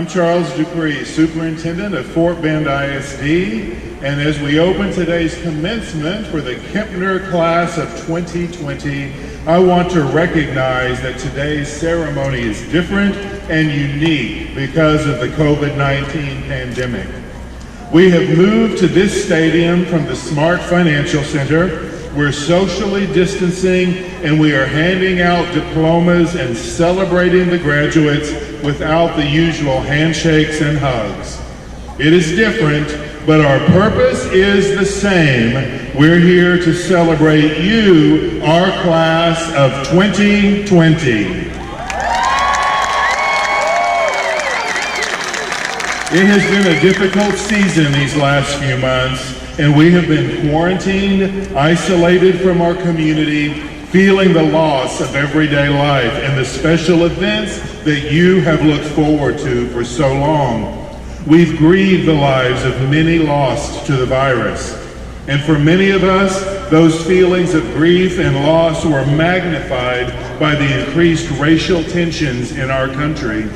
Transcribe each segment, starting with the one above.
I'm Charles Dupree, Superintendent of Fort Bend ISD, and as we open today's commencement for the KEMPNER class of 2020, I want to recognize that today's ceremony is different and unique because of the COVID-19 pandemic. We have moved to this stadium from the Smart Financial Center. We're socially distancing and we are handing out diplomas and celebrating the graduates without the usual handshakes and hugs. It is different, but our purpose is the same. We're here to celebrate you, our class of 2020. It has been a difficult season these last few months, and we have been quarantined, isolated from our community, feeling the loss of everyday life and the special events that you have looked forward to for so long. We've grieved the lives of many lost to the virus. And for many of us, those feelings of grief and loss were magnified by the increased racial tensions in our country.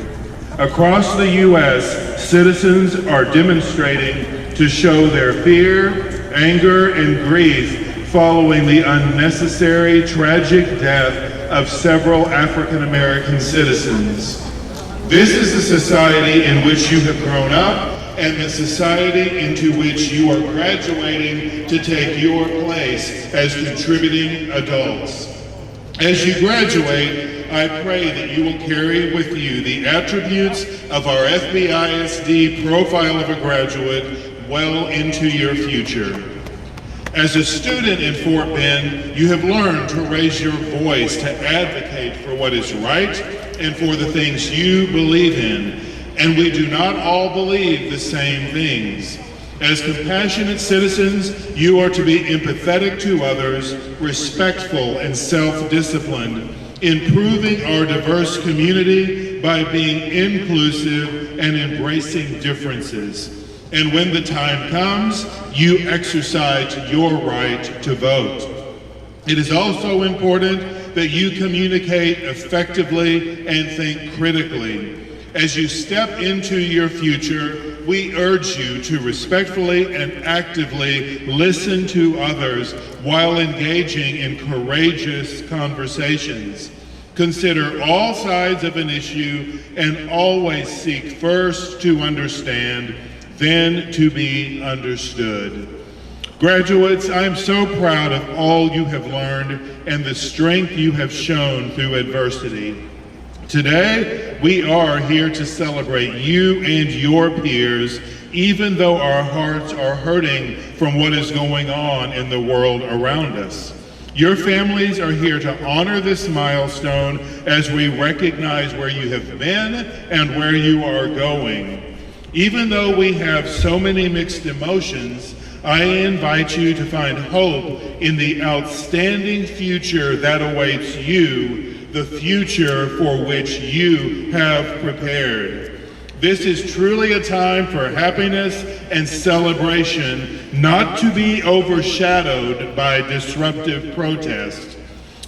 Across the U.S., citizens are demonstrating to show their fear, anger, and grief following the unnecessary, tragic death of several African American citizens. This is the society in which you have grown up and the society into which you are graduating to take your place as contributing adults. As you graduate, I pray that you will carry with you the attributes of our FBISD profile of a graduate well into your future. As a student in Fort Bend, you have learned to raise your voice to advocate for what is right and for the things you believe in. And we do not all believe the same things. As compassionate citizens, you are to be empathetic to others, respectful and self-disciplined, improving our diverse community by being inclusive and embracing differences. And when the time comes, you exercise your right to vote. It is also important that you communicate effectively and think critically. As you step into your future, we urge you to respectfully and actively listen to others while engaging in courageous conversations. Consider all sides of an issue and always seek first to understand, then to be understood. Graduates, I'm so proud of all you have learned and the strength you have shown through adversity. Today, we are here to celebrate you and your peers, even though our hearts are hurting from what is going on in the world around us. Your families are here to honor this milestone as we recognize where you have been and where you are going. Even though we have so many mixed emotions, I invite you to find hope in the outstanding future that awaits you, the future for which you have prepared. This is truly a time for happiness and celebration, not to be overshadowed by disruptive protest.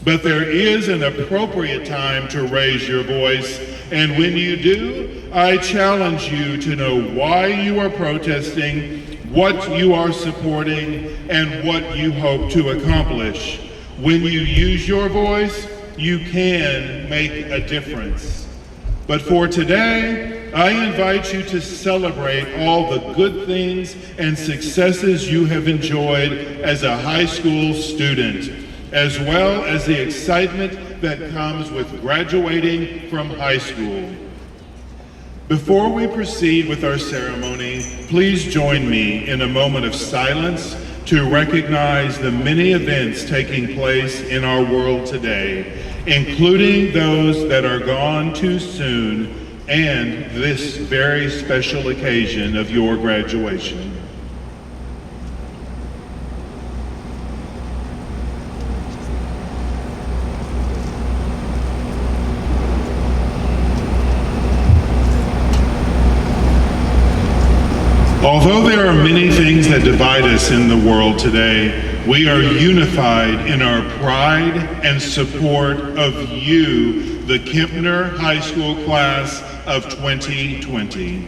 But there is an appropriate time to raise your voice, and when you do, I challenge you to know why you are protesting, what you are supporting, and what you hope to accomplish. When you use your voice, you can make a difference. But for today, I invite you to celebrate all the good things and successes you have enjoyed as a high school student, as well as the excitement that comes with graduating from high school. Before we proceed with our ceremony, please join me in a moment of silence to recognize the many events taking place in our world today, including those that are gone too soon and this very special occasion of your graduation. Although there are many things that divide us in the world today, We are unified in our pride and support of you, the Kempner High School class of 2020.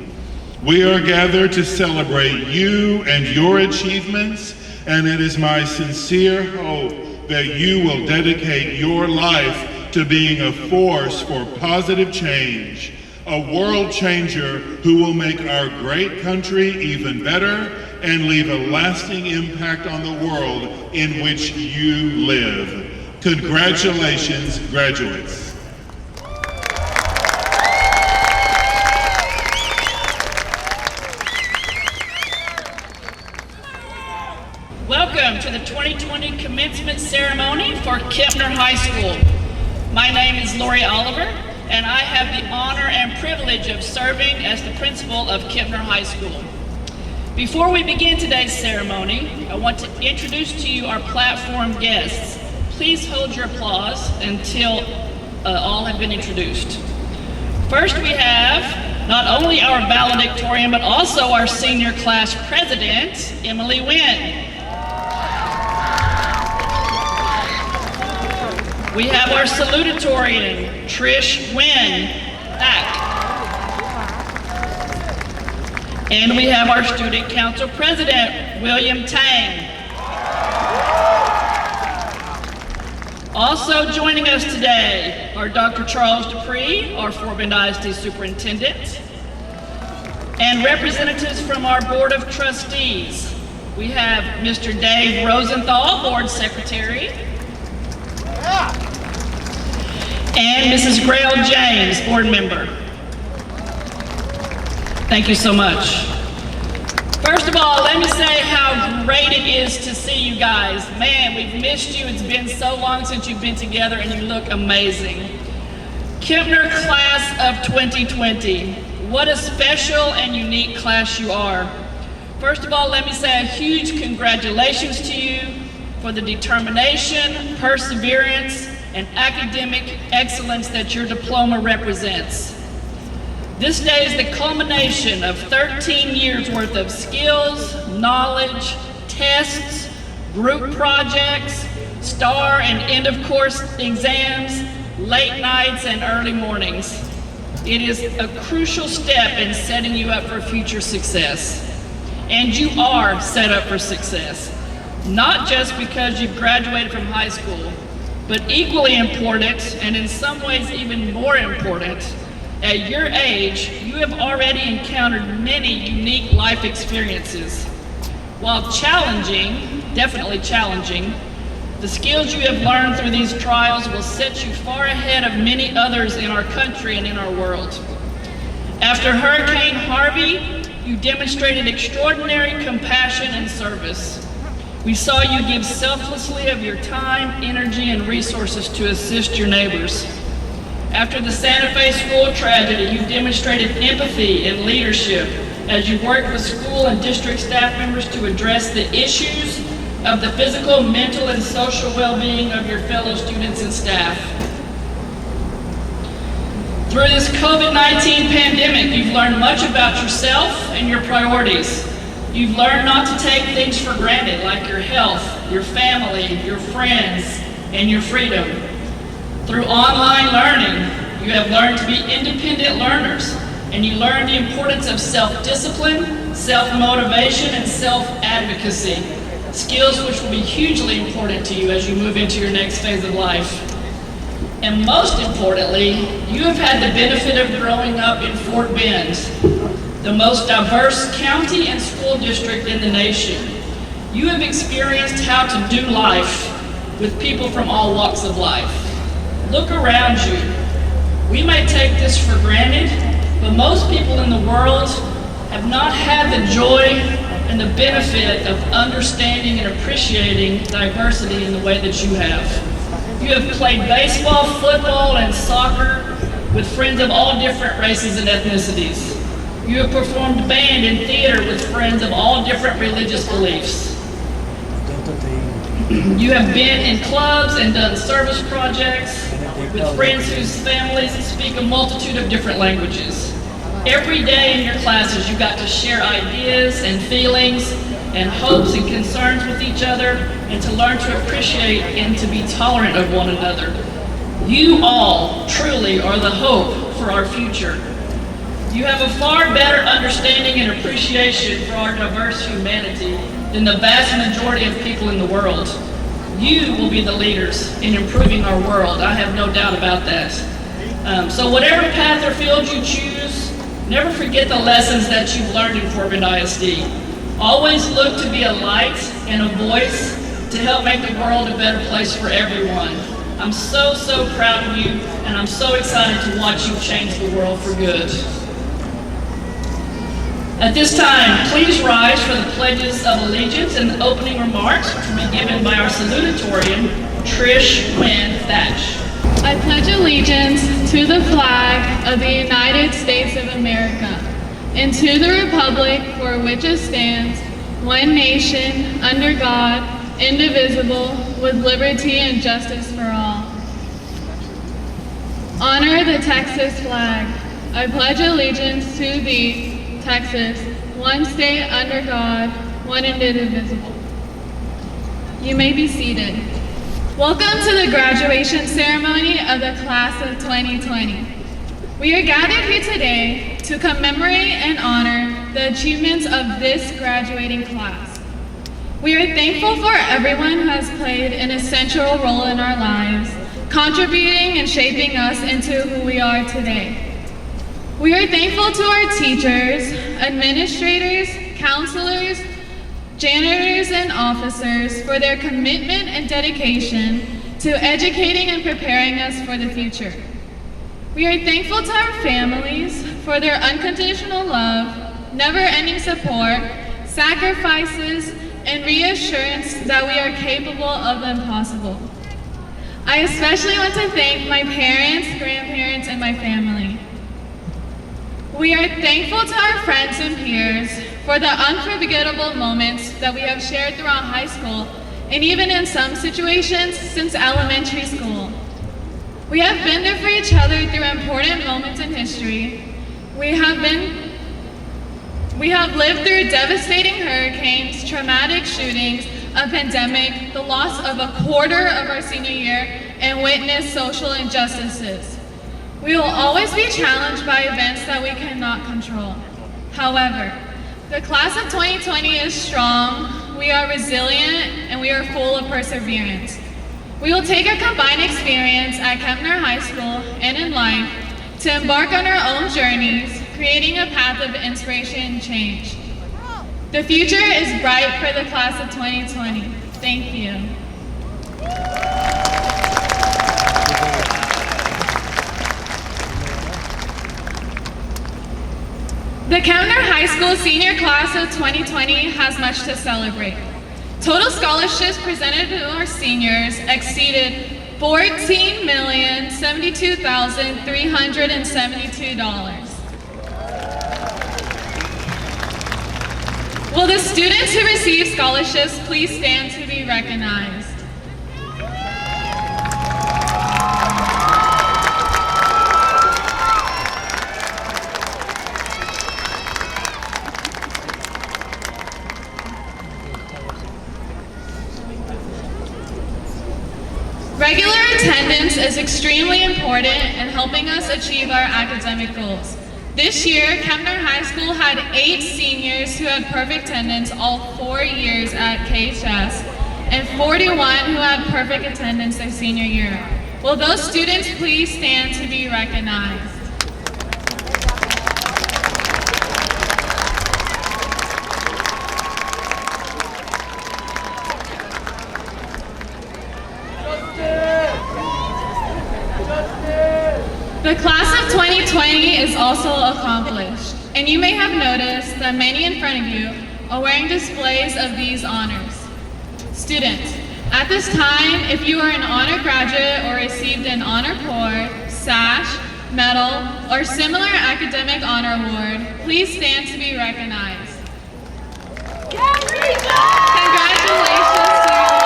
We are gathered to celebrate you and your achievements, and it is my sincere hope that you will dedicate your life to being a force for positive change, a world changer who will make our great country even better and leave a lasting impact on the world in which you live. Congratulations, graduates. Welcome to the 2020 commencement ceremony for Kempner High School. My name is Lori Oliver, and I have the honor and privilege of serving as the principal of Kempner High School. Before we begin today's ceremony, I want to introduce to you our platform guests. Please hold your applause until all have been introduced. First, we have not only our valedictorian, but also our senior class president, Emily Wynn. We have our salutatorian, Trish Wynn, back. And we have our student council president, William Tang. Also joining us today are Dr. Charles Dupree, our Fort Bend ISD superintendent, and representatives from our board of trustees. We have Mr. Dave Rosenthal, board secretary, and Mrs. Grail James, board member. Thank you so much. First of all, let me say how great it is to see you guys. Man, we've missed you. It's been so long since you've been together, and you look amazing. Kempner class of 2020. What a special and unique class you are. First of all, let me say a huge congratulations to you for the determination, perseverance, and academic excellence that your diploma represents. This day is the culmination of 13 years worth of skills, knowledge, tests, group projects, STAR and end of course exams, late nights and early mornings. It is a crucial step in setting you up for future success. And you are set up for success, not just because you've graduated from high school, but equally important, and in some ways even more important, at your age, you have already encountered many unique life experiences. While challenging, definitely challenging, the skills you have learned through these trials will set you far ahead of many others in our country and in our world. After Hurricane Harvey, you demonstrated extraordinary compassion and service. We saw you give selflessly of your time, energy, and resources to assist your neighbors. After the Santa Fe school tragedy, you demonstrated empathy and leadership as you worked with school and district staff members to address the issues of the physical, mental, and social well-being of your fellow students and staff. Through this COVID-19 pandemic, you've learned much about yourself and your priorities. You've learned not to take things for granted, like your health, your family, your friends, and your freedom. Through online learning, you have learned to be independent learners, and you learned the importance of self-discipline, self-motivation, and self-advocacy, skills which will be hugely important to you as you move into your next phase of life. And most importantly, you have had the benefit of growing up in Fort Bend, the most diverse county and school district in the nation. You have experienced how to do life with people from all walks of life. Look around you. We may take this for granted, but most people in the world have not had the joy and the benefit of understanding and appreciating diversity in the way that you have. You have played baseball, football, and soccer with friends of all different races and ethnicities. You have performed band and theater with friends of all different religious beliefs. You have been in clubs and done service projects with friends whose families speak a multitude of different languages. Every day in your classes, you got to share ideas and feelings and hopes and concerns with each other, and to learn to appreciate and to be tolerant of one another. You all truly are the hope for our future. You have a far better understanding and appreciation for our diverse humanity than the vast majority of people in the world. You will be the leaders in improving our world. I have no doubt about that. So whatever path or field you choose, never forget the lessons that you've learned in Corbin ISD. Always look to be a light and a voice to help make the world a better place for everyone. I'm so proud of you, and I'm so excited to watch you change the world for good. At this time, please rise for the pledges of allegiance and the opening remarks to be given by our salutatorian, Trish Wynn Thatch. I pledge allegiance to the flag of the United States of America and to the republic for which it stands, one nation, under God, indivisible, with liberty and justice for all. Honor the Texas flag. I pledge allegiance to thee, Texas, one state under God, one and indivisible. You may be seated. Welcome to the graduation ceremony of the class of 2020. We are gathered here today to commemorate and honor the achievements of this graduating class. We are thankful for everyone who has played an essential role in our lives, contributing and shaping us into who we are today. We are thankful to our teachers, administrators, counselors, janitors, and officers for their commitment and dedication to educating and preparing us for the future. We are thankful to our families for their unconditional love, never-ending support, sacrifices, and reassurance that we are capable of the impossible. I especially want to thank my parents, grandparents, and my family. We are thankful to our friends and peers for the unforgettable moments that we have shared throughout high school, and even in some situations since elementary school. We have been there for each other through important moments in history. We have lived through devastating hurricanes, traumatic shootings, a pandemic, the loss of a quarter of our senior year, and witnessed social injustices. We will always be challenged by events that we cannot control. However, the class of 2020 is strong, we are resilient, and we are full of perseverance. We will take our combined experience at KEMPNER High School and in life to embark on our own journeys, creating a path of inspiration and change. The future is bright for the class of 2020. Thank you. The KEMPNER High School senior class of 2020 has much to celebrate. Total scholarships presented to our seniors exceeded $14,072,372. Will the students who receive scholarships please stand to be recognized? Regular attendance is extremely important in helping us achieve our academic goals. This year, KEMPNER High School had 8 seniors who had perfect attendance all 4 years at KHS, and 41 who had perfect attendance their senior year. Will those students please stand to be recognized? The class of 2020 is also accomplished, and you may have noticed that many in front of you are wearing displays of these honors. Students, at this time, if you are an honor graduate or received an honor corps, sash, medal, or similar academic honor award, please stand to be recognized. Congratulations to you all.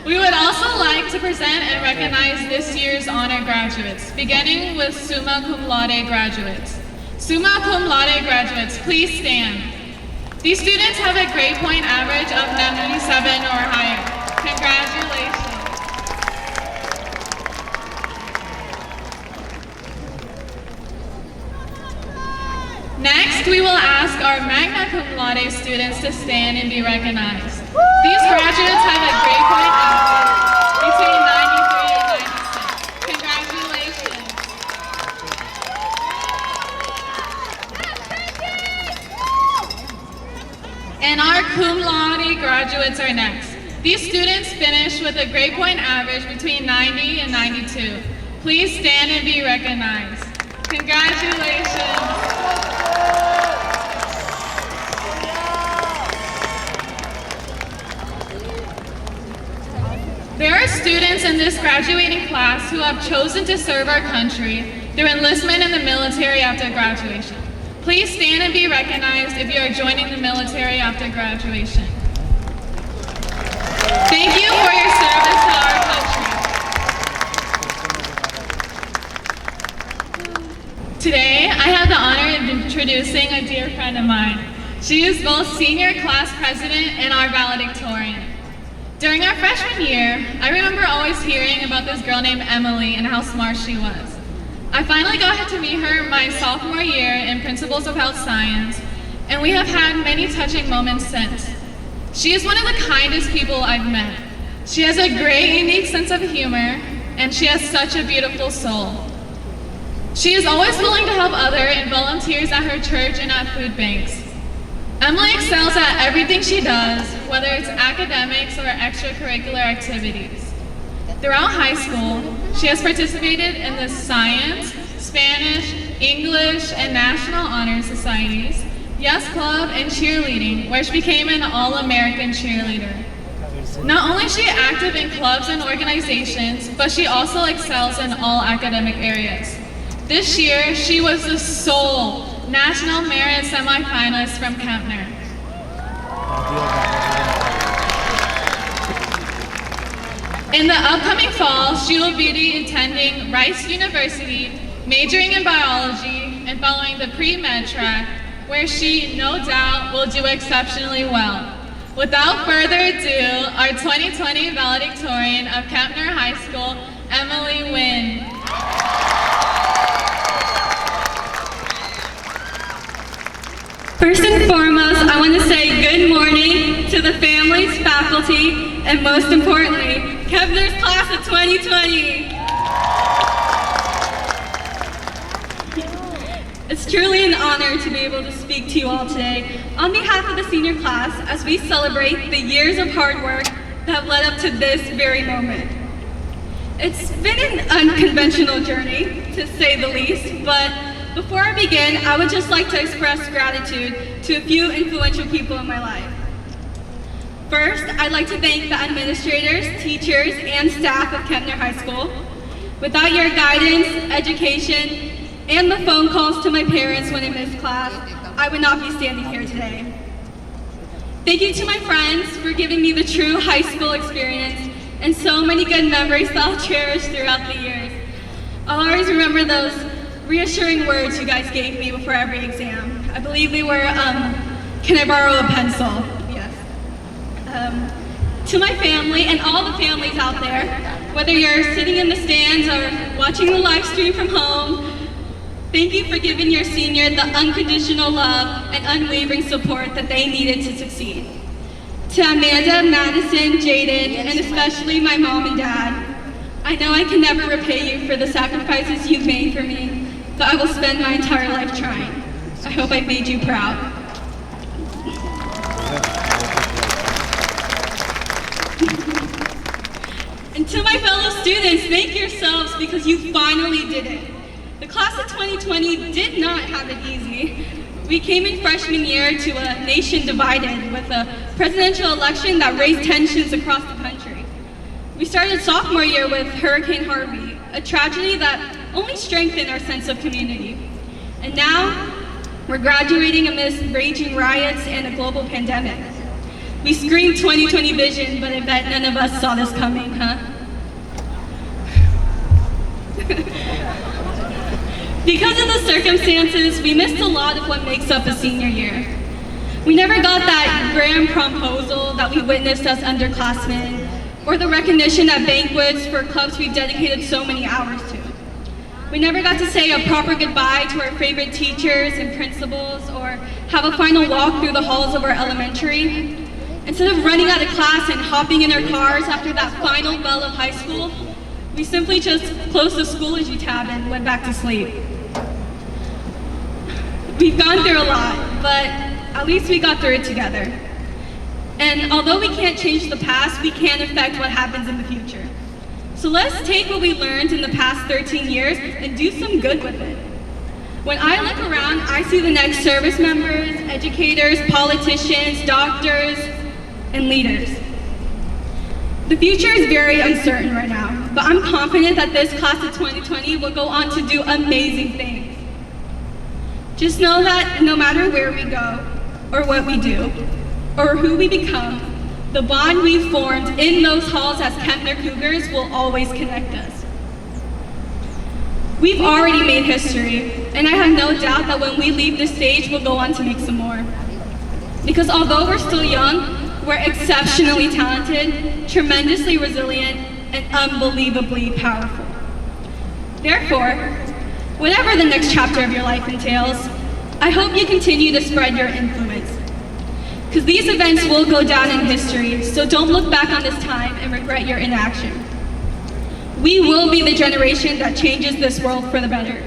We would also like to present and recognize this year's honor graduates, beginning with summa cum laude graduates. Summa cum laude graduates, please stand. These students have a grade point average of 97 or higher. Congratulations. Next, we will ask our magna cum laude students to stand and be recognized. These graduates have a grade point average between 93 and 96. Congratulations. And our cum laude graduates are next. These students finished with a grade point average between 90 and 92. Please stand and be recognized. Congratulations. There are students in this graduating class who have chosen to serve our country through enlistment in the military after graduation. Please stand and be recognized if you are joining the military after graduation. Thank you for your service to our country. Today, I have the honor of introducing a dear friend of mine. She is both senior class president and our valedictorian. During our freshman year, I remember always hearing about this girl named Emily and how smart she was. I finally got to meet her my sophomore year in Principles of Health Science, and we have had many touching moments since. She is one of the kindest people I've met. She has a great, unique sense of humor, and she has such a beautiful soul. She is always willing to help others and volunteers at her church and at food banks. Emily excels at everything she does, whether it's academics or extracurricular activities. Throughout high school, she has participated in the Science, Spanish, English, and National Honor Societies, Yes Club, and cheerleading, where she became an All-American cheerleader. Not only is she active in clubs and organizations, but she also excels in all academic areas. This year, she was the sole National Merit semifinalist from KEMPNER. In the upcoming fall, she will be attending Rice University, majoring in biology, and following the pre-med track, where she, no doubt, will do exceptionally well. Without further ado, our 2020 valedictorian of KEMPNER High School, Emily Nguyen. First and foremost, I want to say good morning to the families, faculty, and most importantly, KEMPNER's class of 2020. It's truly an honor to be able to speak to you all today on behalf of the senior class as we celebrate the years of hard work that have led up to this very moment. It's been an unconventional journey, to say the least, but before I begin, I would just like to express gratitude to a few influential people in my life. First, I'd like to thank the administrators, teachers, and staff of KEMPNER High School. Without your guidance, education, and the phone calls to my parents when I missed class, I would not be standing here today. Thank you to my friends for giving me the true high school experience and so many good memories that I'll cherish throughout the years. I'll always remember those reassuring words you guys gave me before every exam. I believe they were, can I borrow a pencil? Yes. To my family and all the families out there, whether you're sitting in the stands or watching the live stream from home, thank you for giving your senior the unconditional love and unwavering support that they needed to succeed. To Amanda, Madison, Jaden, and especially my mom and dad, I know I can never repay you for the sacrifices you've made for me, but I will spend my entire life trying. I hope I've made you proud. And to my fellow students, thank yourselves because you finally did it. The class of 2020 did not have it easy. We came in freshman year to a nation divided with a presidential election that raised tensions across the country. We started sophomore year with Hurricane Harvey, a tragedy that only strengthened our sense of community. And now, we're graduating amidst raging riots and a global pandemic. We screamed 2020 vision, but I bet none of us saw this coming, huh? Because of the circumstances, we missed a lot of what makes up a senior year. We never got that grand promposal that we witnessed as underclassmen, or the recognition at banquets for clubs we've dedicated so many hours to. We never got to say a proper goodbye to our favorite teachers and principals, or have a final walk through the halls of our elementary. Instead of running out of class and hopping in our cars after that final bell of high school, we simply just closed the Schoology tab and went back to sleep. We've gone through a lot, but at least we got through it together. And although we can't change the past, we can affect what happens in the future. So let's take what we learned in the past 13 years and do some good with it. When I look around, I see the next service members, educators, politicians, doctors, and leaders. The future is very uncertain right now, but I'm confident that this class of 2020 will go on to do amazing things. Just know that no matter where we go, or what we do, or who we become, the bond we've formed in those halls as KEMPNER Cougars will always connect us. We've already made history, and I have no doubt that when we leave this stage, we'll go on to make some more. Because although we're still young, we're exceptionally talented, tremendously resilient, and unbelievably powerful. Therefore, whatever the next chapter of your life entails, I hope you continue to spread your influence. Because these events will go down in history, so don't look back on this time and regret your inaction. We will be the generation that changes this world for the better.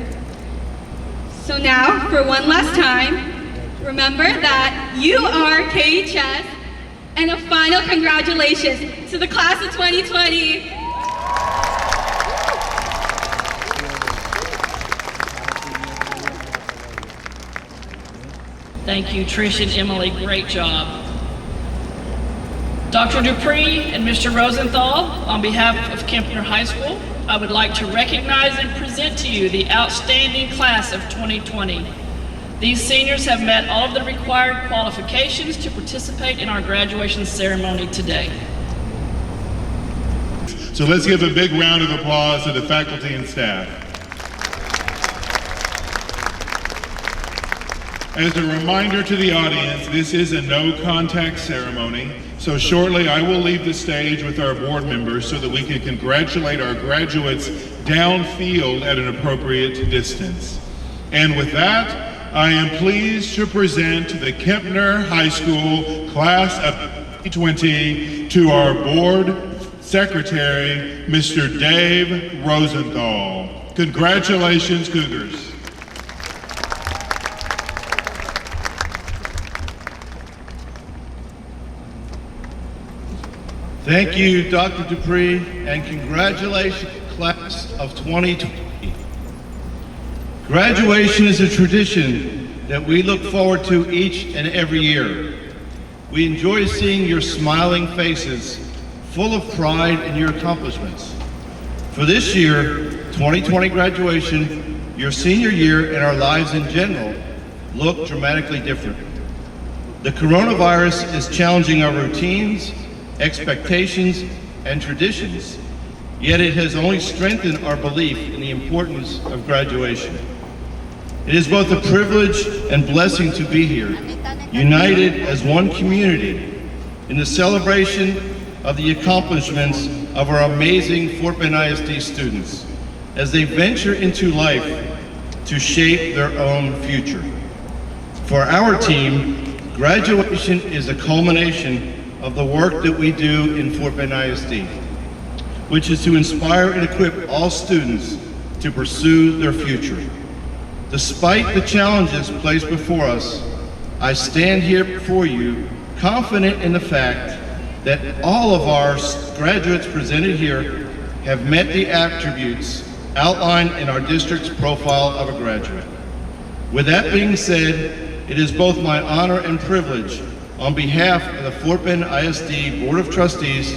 So now, for one last time, remember that you are KHS, and a final congratulations to the class of 2020. Thank you, Trish and Emily, great job. Dr. Dupree and Mr. Rosenthal, on behalf of KEMPNER High School, I would like to recognize and present to you the outstanding class of 2020. These seniors have met all of the required qualifications to participate in our graduation ceremony today. So let's give a big round of applause to the faculty and staff. As a reminder to the audience, this is a no-contact ceremony, so shortly I will leave the stage with our board members so that we can congratulate our graduates downfield at an appropriate distance. And with that, I am pleased to present the KEMPNER High School Class of 2020 to our Board Secretary, Mr. Dave Rosenthal. Congratulations, Cougars. Thank you, Dr. Dupree, and congratulations, Class of 2020. Graduation is a tradition that we look forward to each and every year. We enjoy seeing your smiling faces, full of pride in your accomplishments. For this year, 2020 graduation, your senior year and our lives in general look dramatically different. The coronavirus is challenging our routines, expectations, and traditions, yet it has only strengthened our belief in the importance of graduation. It is both a privilege and blessing to be here, united as one community in the celebration of the accomplishments of our amazing Fort Bend ISD students as they venture into life to shape their own future. For our team, graduation is a culmination of the work that we do in Fort Bend ISD, which is to inspire and equip all students to pursue their future. Despite the challenges placed before us, I stand here before you confident in the fact that all of our graduates presented here have met the attributes outlined in our district's profile of a graduate. With that being said, it is both my honor and privilege on behalf of the Fort Bend ISD Board of Trustees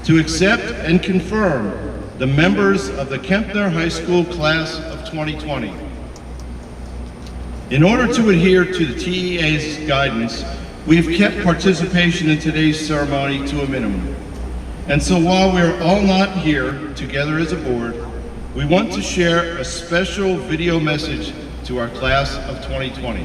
to accept and confirm the members of the KEMPNER High School Class of 2020. In order to adhere to the TEA's guidance, we've kept participation in today's ceremony to a minimum. And so while we're all not here together as a board, we want to share a special video message to our class of 2020.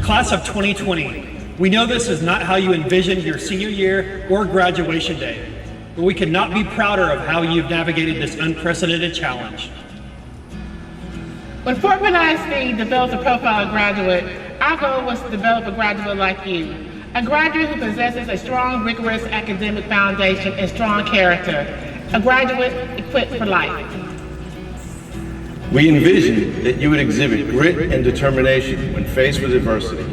Class of 2020, we know this is not how you envisioned your senior year or graduation day, but we could not be prouder of how you've navigated this unprecedented challenge. When Fort Bend ISD developed a profile of graduate, our goal was to develop a graduate like you, a graduate who possesses a strong, rigorous academic foundation and strong character, a graduate equipped for life. We envisioned that you would exhibit grit and determination when faced with adversity.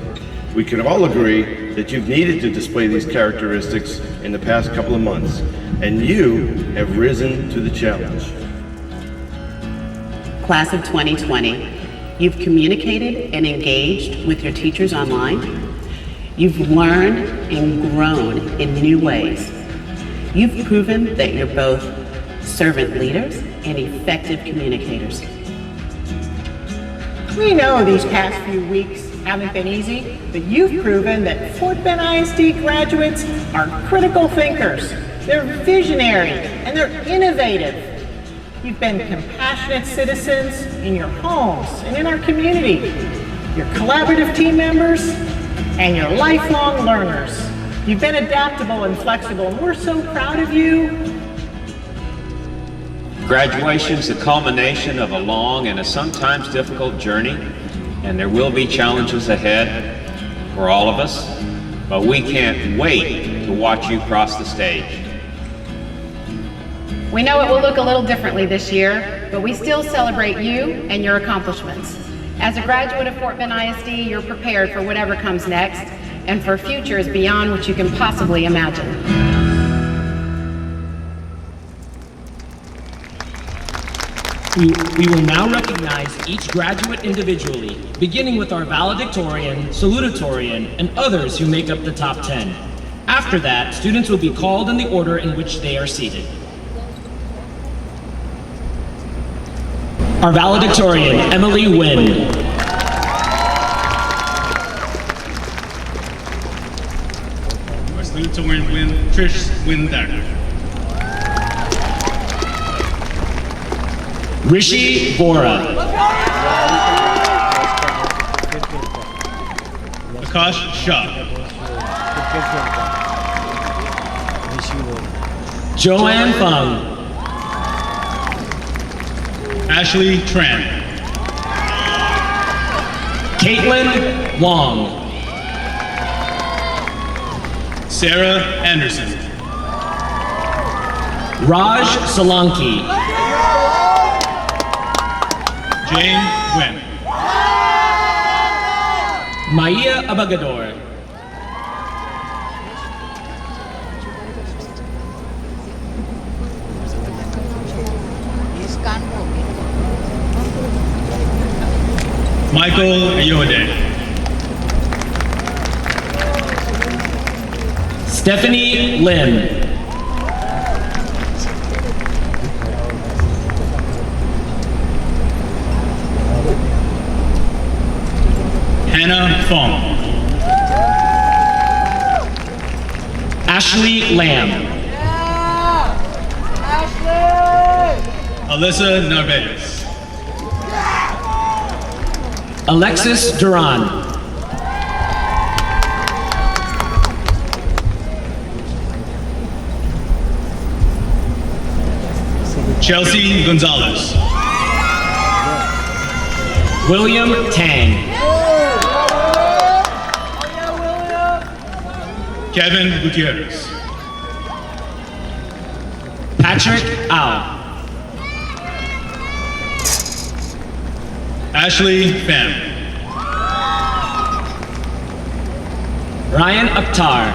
We can all agree that you've needed to display these characteristics in the past couple of months, and you have risen to the challenge. Class of 2020, you've communicated and engaged with your teachers online. You've learned and grown in new ways. You've proven that you're both servant leaders and effective communicators. We know these past few weeks haven't been easy, but you've proven that Fort Bend ISD graduates are critical thinkers. They're visionary and they're innovative. You've been compassionate citizens in your homes and in our community. You're collaborative team members and you're lifelong learners. You've been adaptable and flexible, and we're so proud of you. Graduation is the culmination of a long and a sometimes difficult journey, and there will be challenges ahead for all of us, but we can't wait to watch you cross the stage. We know it will look a little differently this year, but we still celebrate you and your accomplishments. As a graduate of Fort Bend ISD, you're prepared for whatever comes next and for futures beyond what you can possibly imagine. We will now recognize each graduate individually, beginning with our valedictorian, salutatorian, and others who make up the top 10. After that, students will be called in the order in which they are seated. Our valedictorian, Emily Wynn. Our salutatorian, Trish Windacker. Rishi Bora. Akash Shah. Joanne Fung. Ashley Tran. Caitlin Wong. Sarah Anderson. Raj Solanki. Jane Nguyen. Maya Abagador. Michael Ayode. Stephanie Lim. Hannah Fong. Ashley Lamb. Alyssa Narvaez. Alexis Duran. Chelsea Gonzalez. William Tang. Kevin Gutierrez. Patrick Au. Ashley Pham. Ryan Akhtar.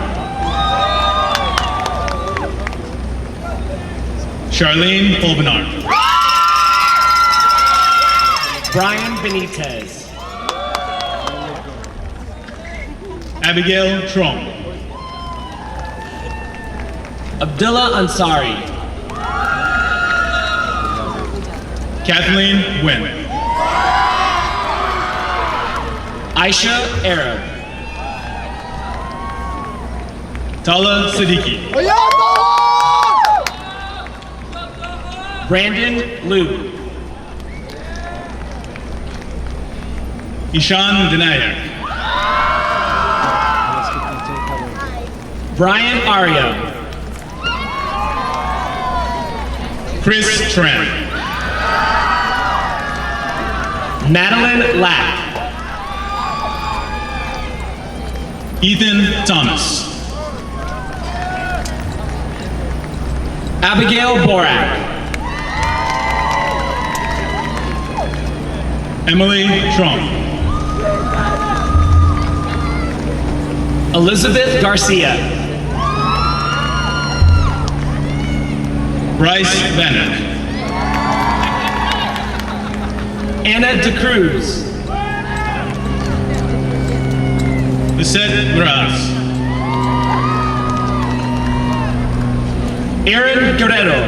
Charlene Olbenar. Brian Benitez. Abigail Trom. Abdullah Ansari. Kathleen Nguyen. Aisha Arab. Tala Siddiqui. Brandon Liu. Ishan Dinayak. Brian Arya. Chris Tran. Madeline Lack. Ethan Thomas. Abigail Borak. Emily Trump. Elizabeth Garcia. Bryce Bannock. Anna DeCruz. Lisette Graz. Aaron Guerrero.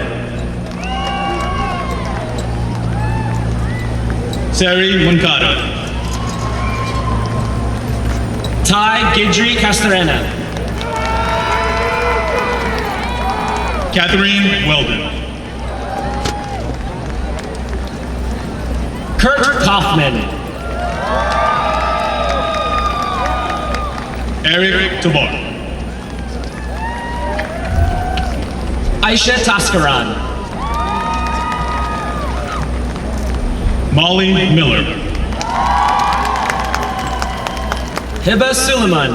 Sari Moncada. Ty Gidry Castorena. Catherine Weldon. Kurt Kaufman. Eric Tobar. Aisha Taskaran. Molly Miller. Hiba Suleiman.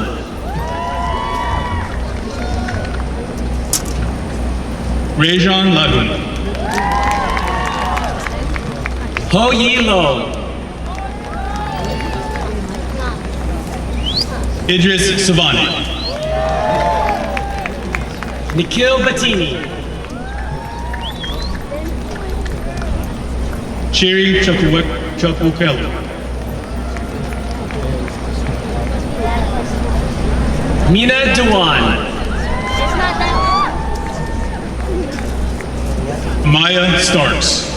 Rajon Lagun. Ho Yi Lo. Idris Savani. Nikhil Battini. Sherry Chukwukelu. Mina Dewan. Maya Starks.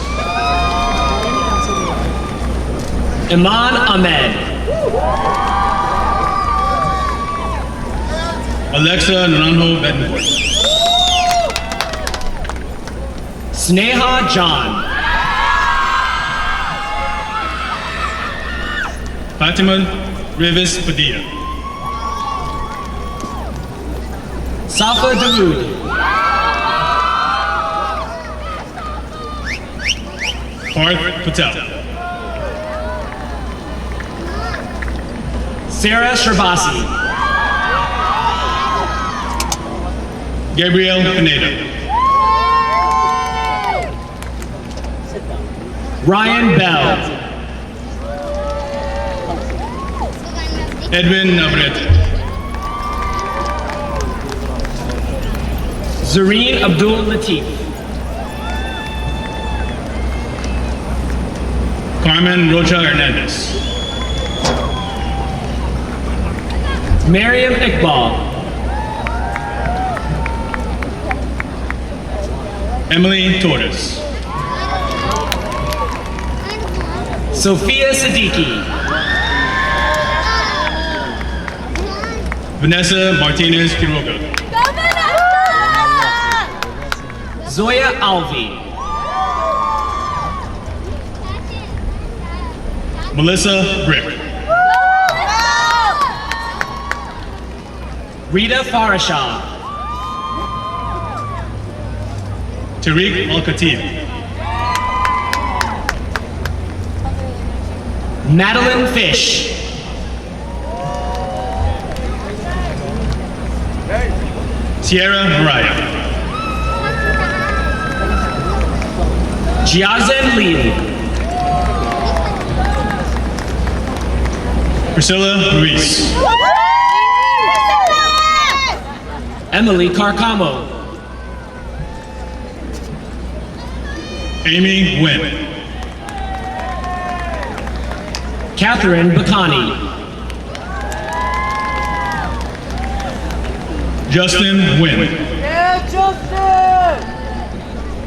Iman Ahmed. Alexa Naranjo Betancourt. Sneha John. Fatima Rivas Padilla. Safa Dawood. Parth Patel. Sarah Sherbasi. Gabriel Pineda. Ryan Bell. Edwin Navarrete. Zareen Abdul Latif. Carmen Rocha Hernandez. Mariam Iqbal. Emily Torres. Sophia Siddiqui. Vanessa Martinez Quiroga. Zoya Alvi. Melissa Brick. Rita Farashah. Tariq Al-Khatib. Madeline Fish. Sierra Mariah. Jiazen Lee. Priscilla Ruiz. Emily Carcamo. Amy Nguyen. Catherine Bacani. Justin Nguyen.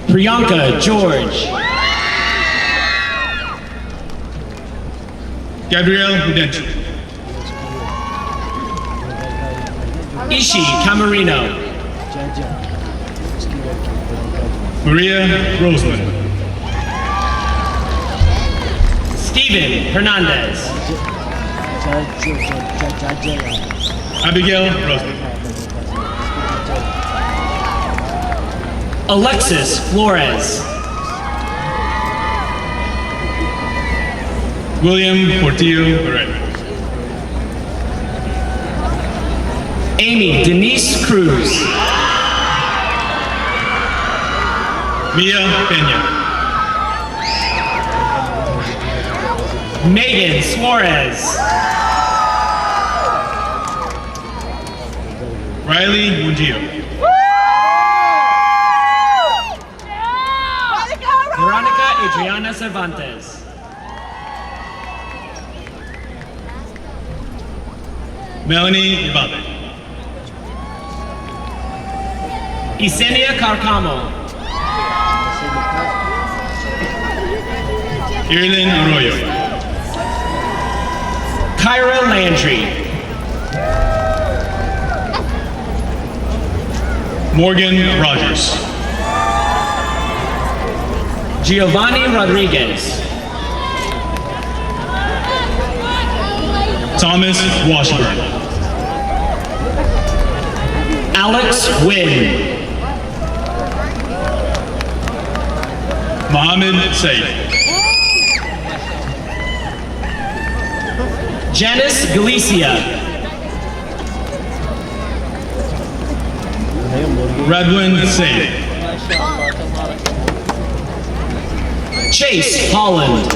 Priyanka George. Gabrielle Udenchi. Ishi Camarino. Maria Roseland. Steven Hernandez. Abigail Roseland. Alexis Flores. William Portillo Barrera. Amy Denise Cruz. Mia Peña. Megan Suarez. Riley Mungio. Veronica Adriana Cervantes. Melanie Ivalde. Isenia Carcamo. Irlin Arroyo. Kyra Landry. Morgan Rogers. Giovanni Rodriguez. Thomas Washburn. Alex Wynn. Mohammed Said. Janice Galicia. Radwin Said. Chase Holland.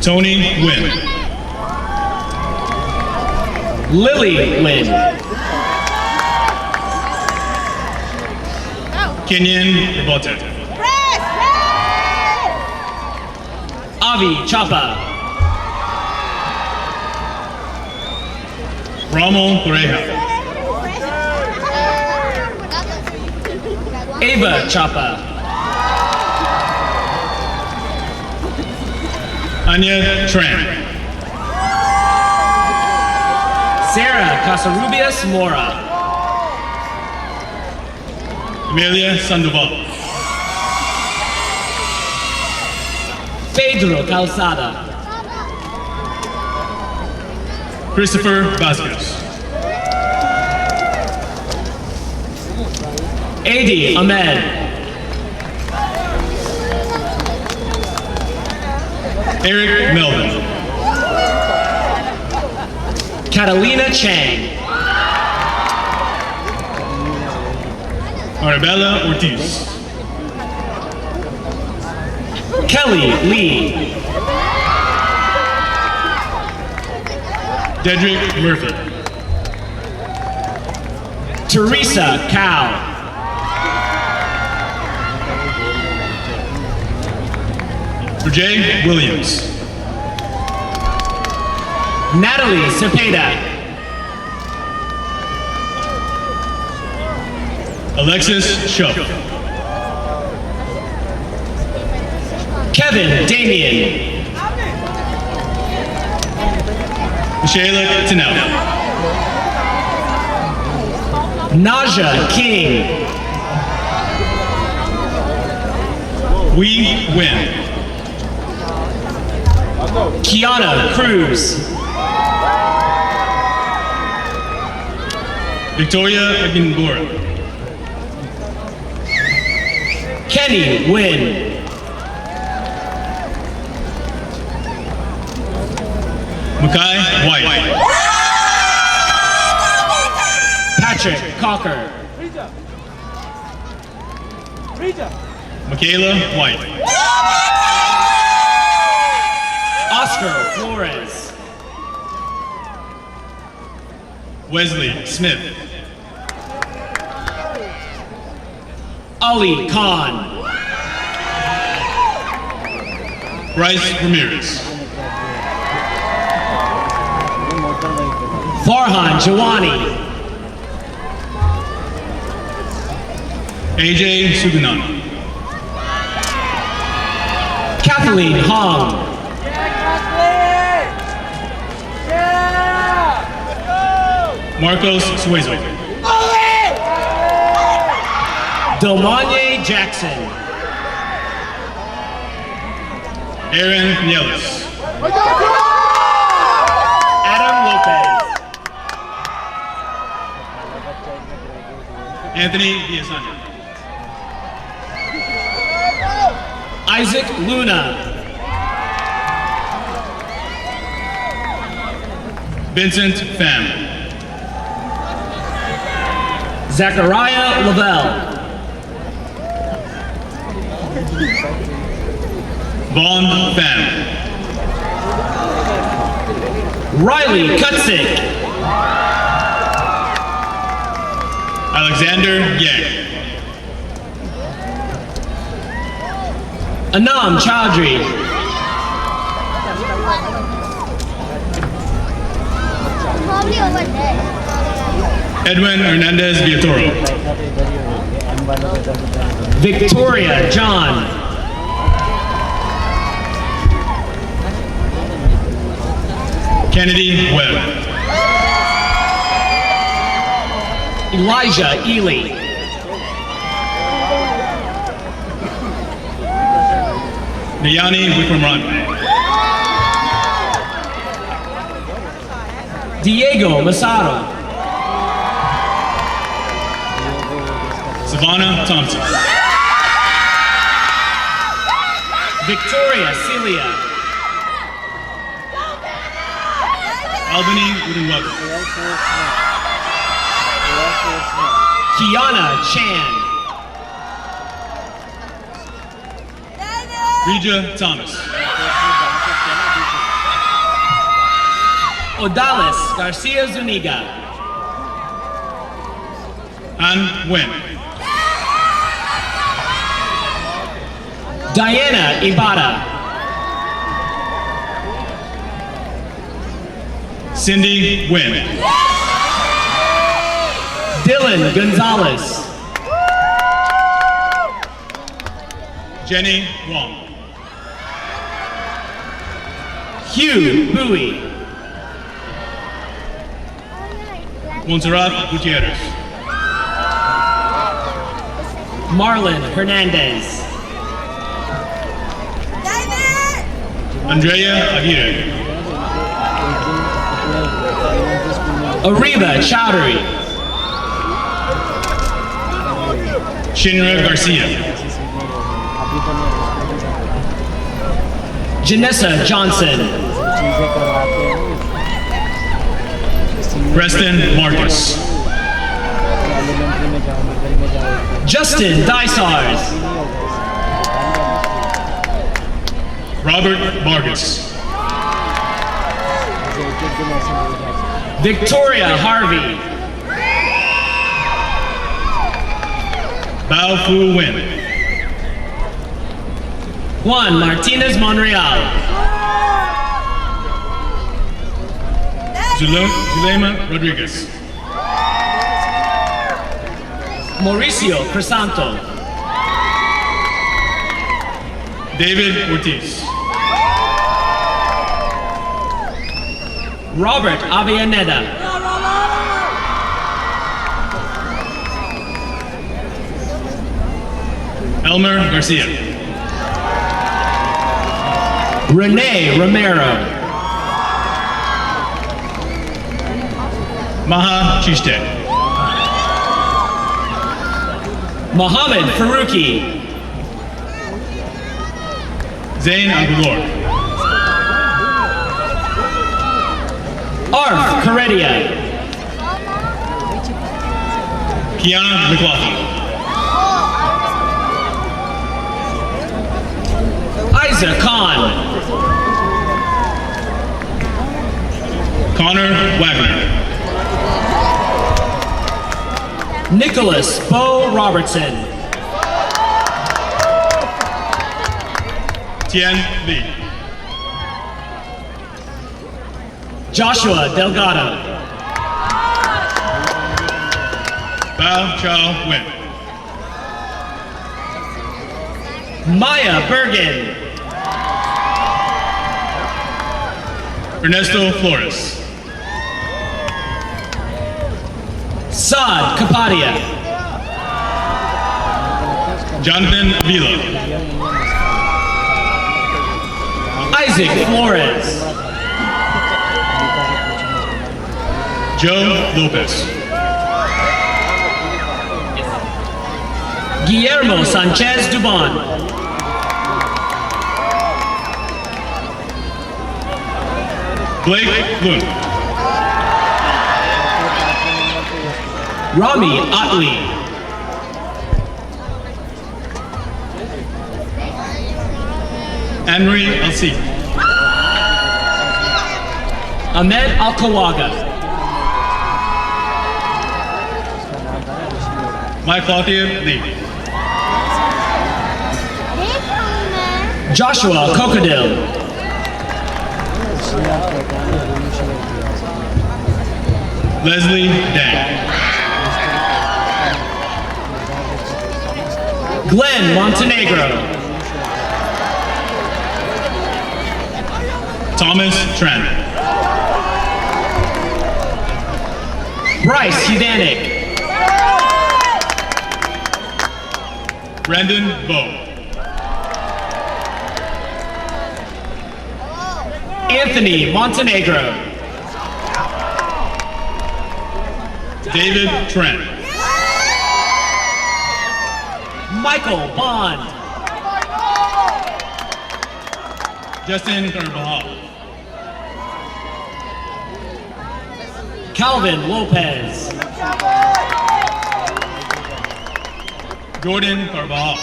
Tony Wynn. Lily Wynn. Kenyon Robote. Avi Chapa. Rommel Pareja. Ava Chapa. Anya Tran. Sarah Casarubias Mora. Amelia Sandoval. Pedro Calzada. Christopher Vasquez. Adi Ahmed. Eric Melvin. Catalina Chang. Arabella Ortiz. Kelly Lee. Dedrick Murphy. Teresa Cow. Jay Williams. Natalie Cepeda. Alexis Schupp. Kevin Damian. Michelle Tinell. Naja King. We win. Kiana Cruz. Victoria Aginbora. Kenny Wynn. Makai White. Patrick Cocker. Michaela White. Oscar Flores. Wesley Smith. Ali Khan. Bryce Ramirez. Farhan Jawani. AJ Sugunani. Kathleen Hong. Marcos Suezo. Delmanye Jackson. Aaron Nielis. Adam Lopez. Anthony Villasana. Isaac Luna. Vincent Pham. Zachariah Lavelle. Vaughn Pham. Riley Kutzik. Alexander Yang. Anam Chaudhry. Edwin Hernandez Villatoro. Victoria John. Kennedy Webb. Elijah Ely. Nayani Wickramarante. Diego Masato. Savannah Thompson. Victoria Celia. Albany Wooden-Welcome. Kiana Chan. Regia Thomas. Odalis Garcia Zuniga. Han Wen. Diana Ibata. Cindy Wynn. Dylan Gonzalez. Jenny Wong. Hugh Bowie. Montserrat Gutierrez. Marlon Hernandez. Andrea Aguirre. Ariba Chowdhury. Shinra Garcia. Janessa Johnson. Preston Marcus. Justin Dysars. Robert Vargas. Victoria Harvey. Bao Fu Win. Juan Martinez Monreal. Zulema Rodriguez. Mauricio Crisanto. David Ortiz. Robert Avellaneda. Elmer Garcia. Renee Romero. Maha Chishte. Mohammed Farouki. Zain Abulor. Arf Caredia. Kiana McLaughlin. Isaac Khan. Connor Wagner. Nicholas Bo Robertson. Tian Lee. Joshua Delgado. Bao Chao Wen. Maya Bergen. Ernesto Flores. Saad Kapadia. Jonathan Avila. Isaac Flores. Joe Lopez. Guillermo Sanchez Duban. Blake Loon. Rami Atli. Anne-Marie Alsi. Ahmed Alkawaga. Mike Cloutier Lee. Joshua Cocodil. Leslie Dang. Glenn Montenegro. Thomas Tran. Bryce Hudanik. Brandon Bowe. Anthony Montenegro. David Trent. Michael Bond. Justin Carvajal. Calvin Lopez. Jordan Carvajal.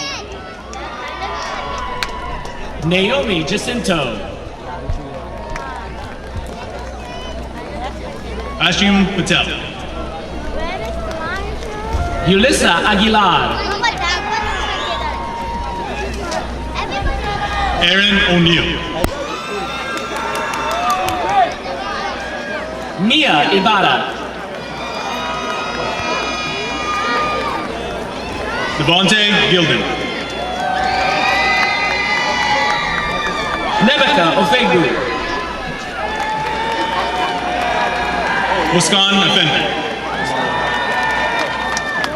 Naomi Jacinto. Ashim Patel. Yulissa Aguilar. Aaron O'Neill. Mia Ibarra. Devontae Gilden. Nebeka Ofegu. Muskan Afende.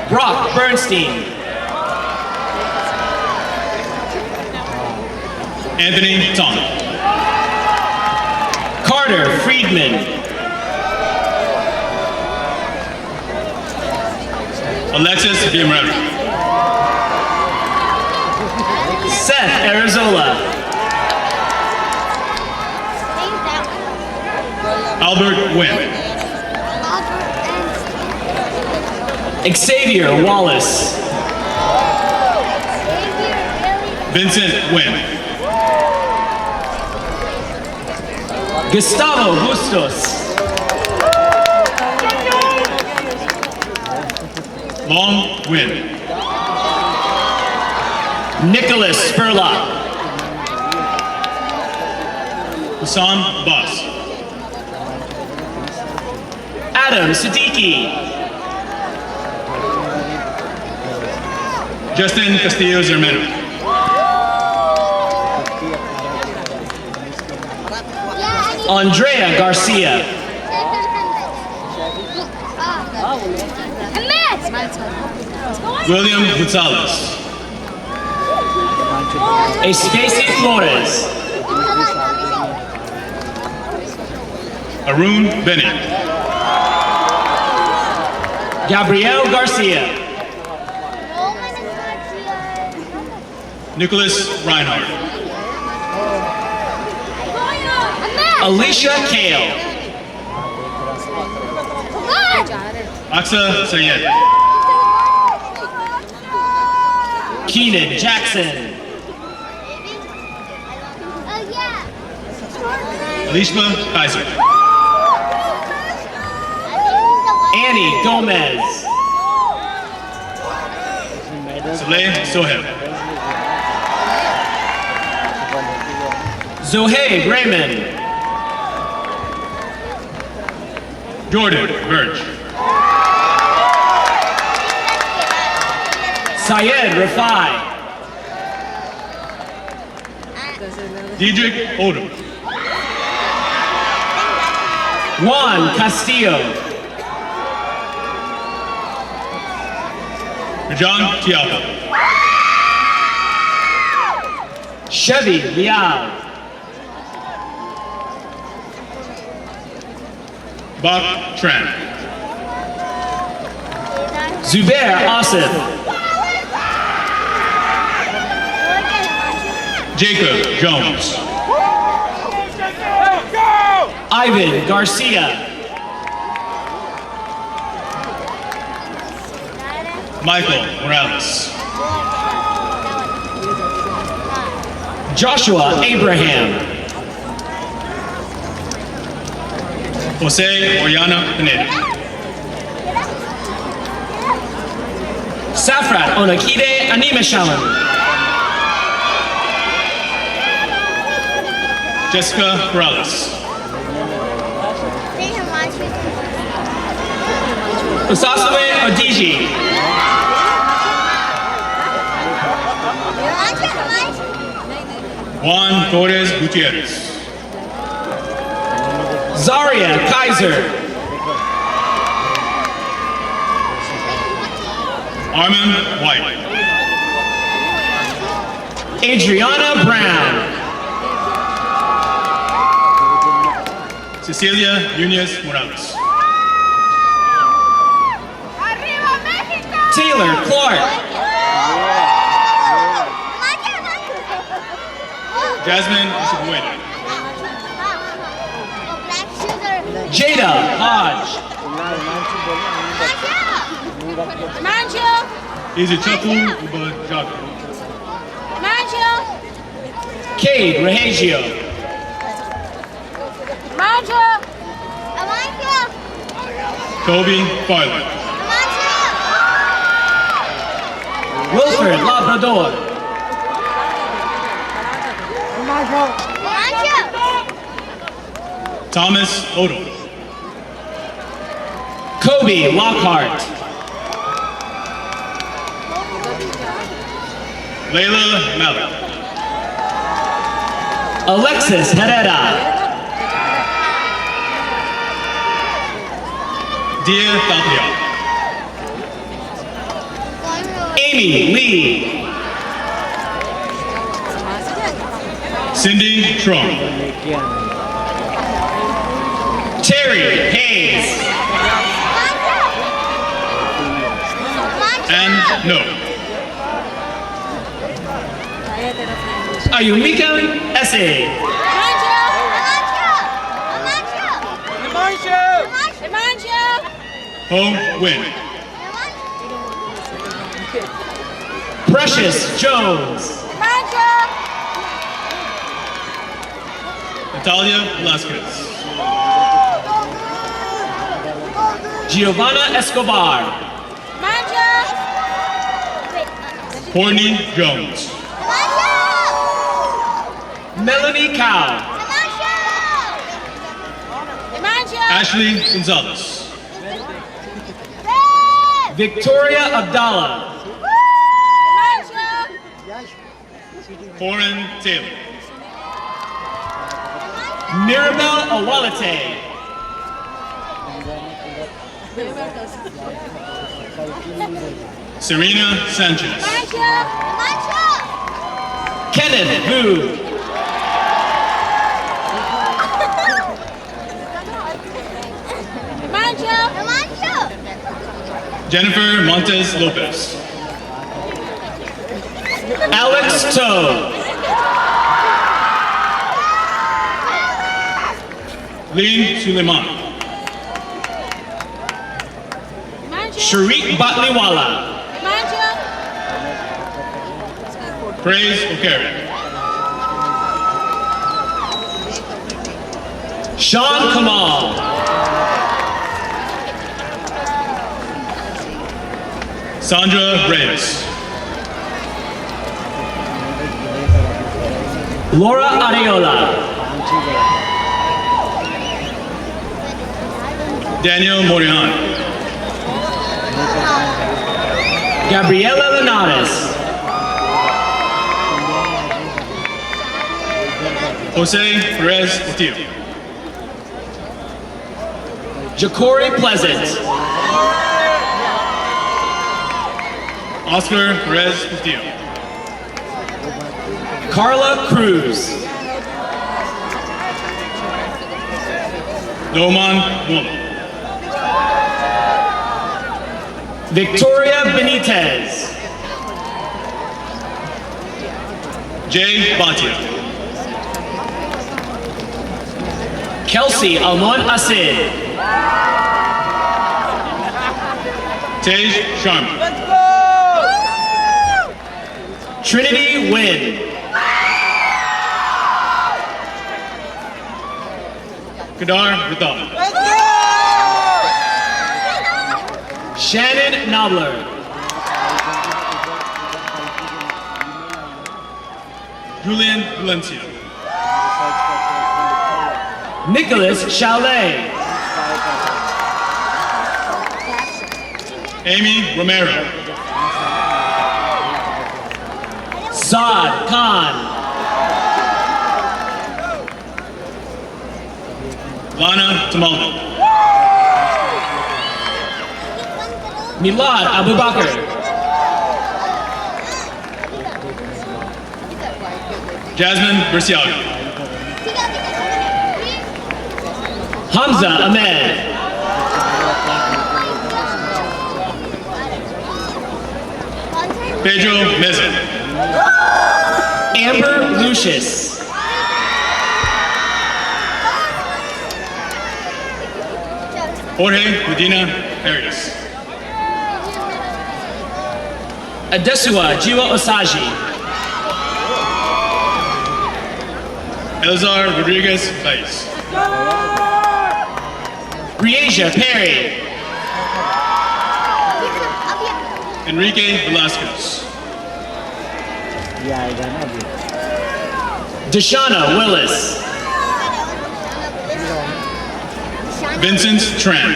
Brock Bernstein. Anthony Tong. Carter Friedman. Alexis Guimaraes. Seth Arizola. Albert Wynn. Xavier Wallace. Vincent Wynn. Gustavo Bustos. Long Wynn. Nicholas Spurlock. Hassan Boss. Adam Siddiqui. Justin Castillo Zermeno. Andrea Garcia. William Gonzalez. Espacey Flores. Arun Bennett. Gabriel Garcia. Nicholas Reinhardt. Alicia Kale. Aksa Sayed. Keenan Jackson. Alishma Kaiser. Annie Gomez. Saleh Soheb. Zohaib Raymond. Jordan Birch. Syed Rafai. Diedrich Odom. Juan Castillo. Rajan Tiago. Chevy Liao. Bak Tran. Zubair Asif. Jacob Jones. Ivan Garcia. Michael Morales. Joshua Abraham. Jose Oriana Pineda. Safrat Onakide Animeshalan. Jessica Morales. Usasue Odiji. Juan Torres Gutierrez. Zaria Kaiser. Armin White. Adriana Brown. Cecilia Nunez Morales. Taylor Clark. Jasmine Isibuena. Jada Hodge. Izichaku Ubajaku. Cade Regio. Kobe Farley. Wilfred Labrador. Thomas Odom. Kobe Lockhart. Layla Malik. Alexis Herrera. Dia Tapia. Amy Lee. Cindy Trump. Terry Hayes. And no. Ayumika Esse. Ho Win. Precious Jones. Natalia Velasquez. Giovanna Escobar. Courtney Jones. Melanie Cow. Ashley Gonzalez. Victoria Abdallah. Corin Taylor. Mirabel Awalate. Serena Sanchez. Kenneth Boo. Jennifer Montes Lopez. Alex Toe. Lee Suleiman. Sharik Batliwala. Praise O'Carey. Sean Kamal. Sandra Reyes. Laura Areola. Daniel Morihan. Gabriela Linares. Jose Perez Otil. Ja'Cory Pleasant. Oscar Perez Castillo. Carla Cruz. Noman Wong. Victoria Benitez. Jay Bhatia. Kelsey Almon Asid. Tej Sharma. Trinity Wynn. Kadar Ridal. Shannon Knobler. Julian Valencia. Nicholas Chalet. Amy Romero. Saad Khan. Lana Tamaldo. Milad Abubakar. Jasmine Berciaga. Hamza Ahmed. Pedro Meza. Amber Lucius. Jorge Medina Arias. Adesua Jiwa Osaji. Elzar Rodriguez Baez. Briasia Perry. Enrique Velasquez. Deshauna Willis. Vincent Tran.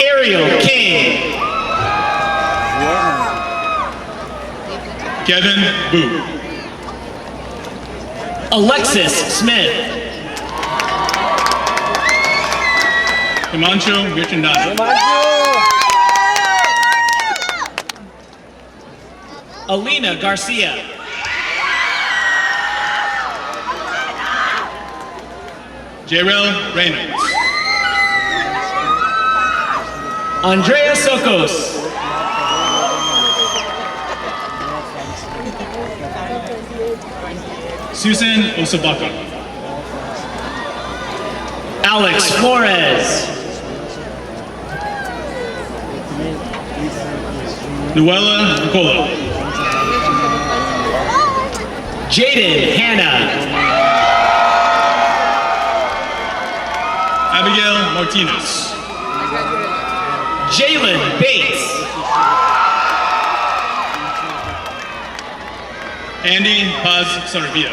Ariel King. Kevin Boo. Alexis Smith. Himanshu Mirchandani. Alina Garcia. Jarrell Reynolds. Andrea Sokos. Susan Osabaka. Alex Flores. Noella Nicola. Jaden Hannah. Abigail Martinez. Jalen Bates. Andy Paz Sarvia.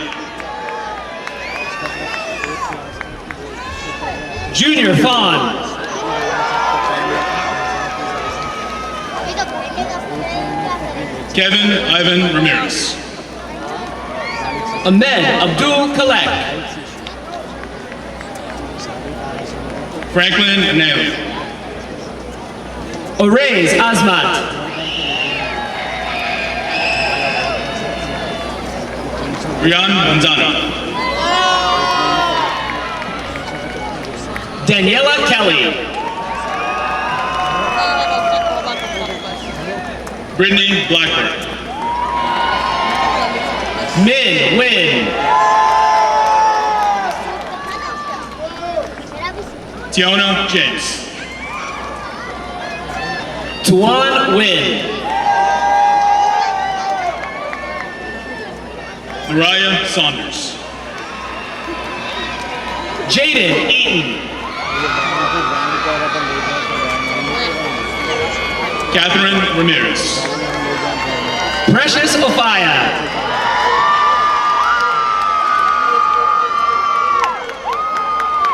Junior Fawn. Kevin Ivan Ramirez. Ahmed Abdul Kalek. Franklin Nail. Orez Azmat. Rian Manzano. Daniela Kelly. Brittany Blackburn. Min Win. Tiona James. Tuan Win. Mariah Saunders. Jaden Eaton. Catherine Ramirez. Precious Ofaya.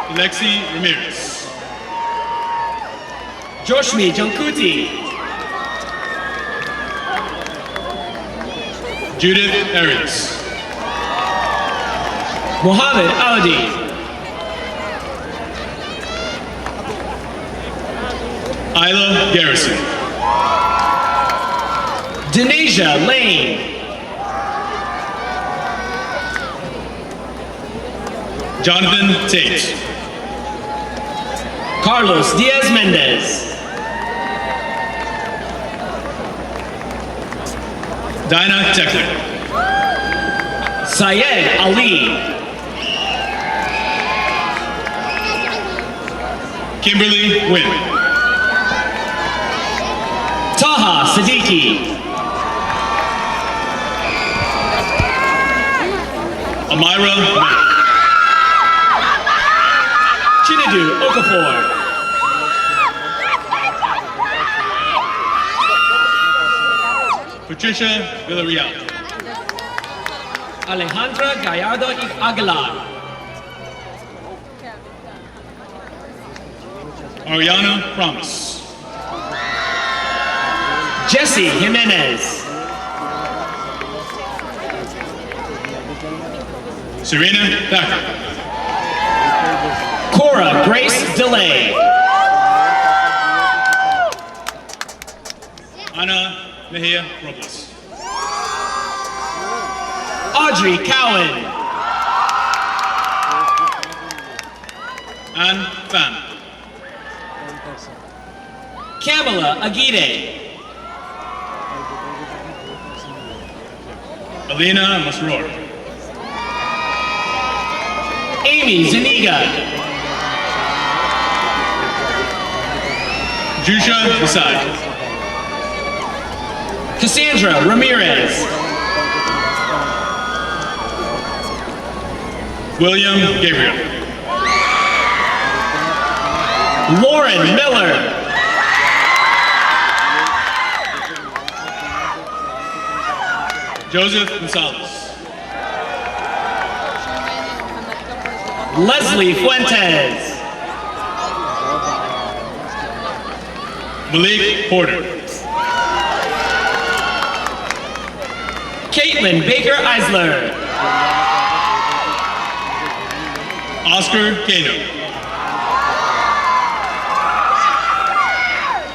Alexi Ramirez. Joshmi Jankuti. Judith Arias. Mohammed Audi. Isla Garrison. Denasia Lane. Jonathan Tate. Carlos Diaz Mendez. Dinah Techler. Syed Ali. Kimberly Wynn. Taha Siddiqui. Amira Miller. Chinedu Okafor. Patricia Villarreal. Alejandra Gallardo Aguilar. Ariana Promise. Jesse Jimenez. Serena Thacker. Cora Grace DeLay. Ana Mejia Robles. Audrey Cowan. Ann Pham. Kamala Aguirre. Alina Masroor. Amy Zuniga. Jusha Desai. Cassandra Ramirez. William Gabriel. Lauren Miller. Joseph Gonzalez. Leslie Fuentes. Malik Porter. Caitlin Baker Eisler. Oscar Kano.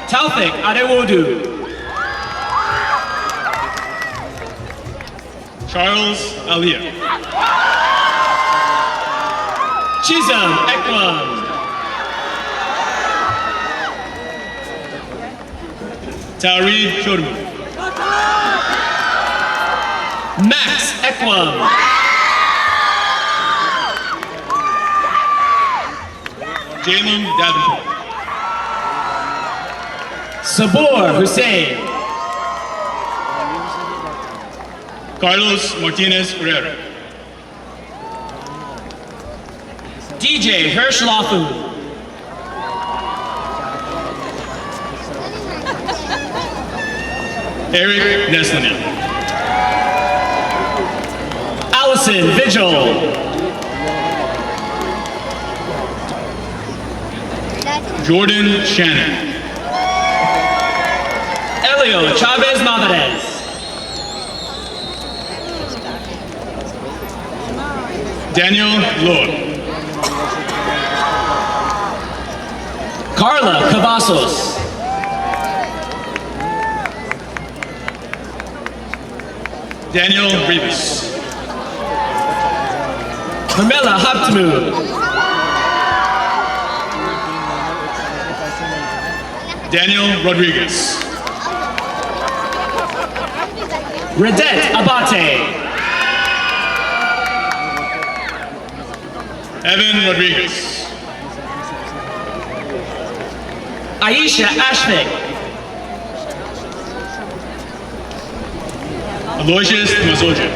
Taufik Adewodu. Charles Alia. Chisholm Ekwam. Tari Chodemu. Max Ekwam. Jalen Davenport. Sabor Hussein. Carlos Martinez Ferreira. DJ Hirsch Lafu. Eric Neslinen. Allison Vigil. Jordan Shannon. Elio Chavez Mavarez. Daniel Lord. Carla Cavazos. Daniel Rivas. Pamela Haptmu. Daniel Rodriguez. Redet Abate. Evan Rodriguez. Aisha Ashvik. Aloysius Mazoja.